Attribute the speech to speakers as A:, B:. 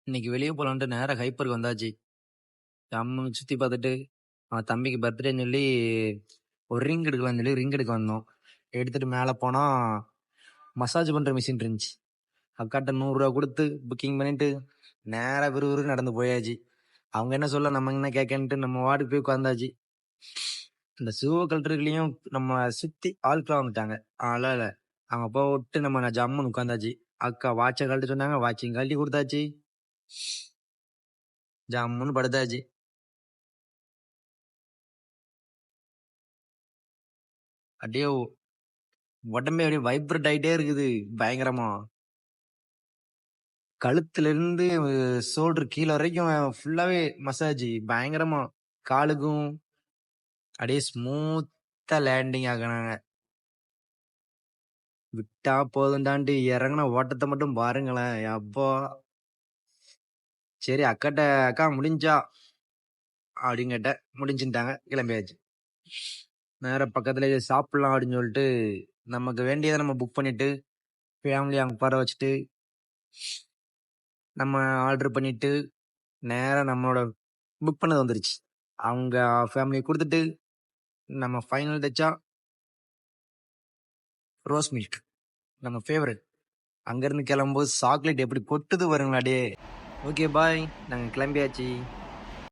A: இன்னைக்கு வெளியே போலான்ட்டு நேரா ஹைப்பருக்கு வந்தாச்சு. ஜம்முன்னு சுத்தி பார்த்துட்டு, அவன் தம்பிக்கு பர்த்டேன்னு சொல்லி ஒரு ரிங் எடுக்கலாம்னு சொல்லி ரிங் எடுக்க வந்தோம். எடுத்துட்டு மேலே போனா மசாஜ் பண்ற மிஷின் இருந்துச்சு. அக்காட்ட 100 ரூபா கொடுத்து புக்கிங் பண்ணிட்டு நேரா விறுவிறு நடந்து போயாச்சு. அவங்க என்ன சொல்ல நம்ம என்ன கேட்கன்ட்டு நம்ம வார்டுக்கு போய் உட்காந்தாச்சு. இந்த ஷூவை கழட்டுறதுலயும் நம்ம சுத்தி ஆட்களாம் வந்துட்டாங்க. அதனால அவங்க போட்டு நம்ம ஜம்முன்னு உட்காந்தாச்சு. அக்கா வாட்சை கழட்ட சொன்னாங்க, வாட்சையும் கழட்டி கொடுத்தாச்சு. ஜம்முன்னு படுத்தாச்சு. அப்படியே உடம்பே அப்படியே வைப்ரேட் ஆயிட்டே இருக்குது பயங்கரமா. கழுத்துல இருந்து ஷோல்டர் கீழே வரைக்கும் ஃபுல்லாவே மசாஜ் பயங்கரமா. காலுக்கும் அப்படியே ஸ்மூத்தா லேண்டிங் ஆகினாங்க. விட்டா போதுண்டான்ட்டு இறங்கின ஓட்டத்தை மட்டும் பாருங்களேன். அப்போ சரி அக்காட்ட அக்கா முடிஞ்சா அப்படின்னு கேட்டேன். முடிஞ்சுட்டாங்க, கிளம்பியாச்சு. நேர பக்கத்துல சாப்பிடலாம் அப்படின்னு சொல்லிட்டு நமக்கு வேண்டியதை நம்ம புக் பண்ணிட்டு ஃபேமிலி அங்கே உட்கார வச்சுட்டு நம்ம ஆர்டர் பண்ணிட்டு நேராக நம்மளோட புக் பண்ணது வந்துருச்சு. அவங்க ஃபேமிலியை கொடுத்துட்டு நம்ம ஃபைனல் டச்சா ரோஸ் மில்க் நம்ம ஃபேவரட். அங்கேருந்து கிளம்பும்போது சாக்லேட் எப்படி கொட்டுது வருங்களாடே. ஓகே பாய், நாங்கள் கிளம்பியாச்சு.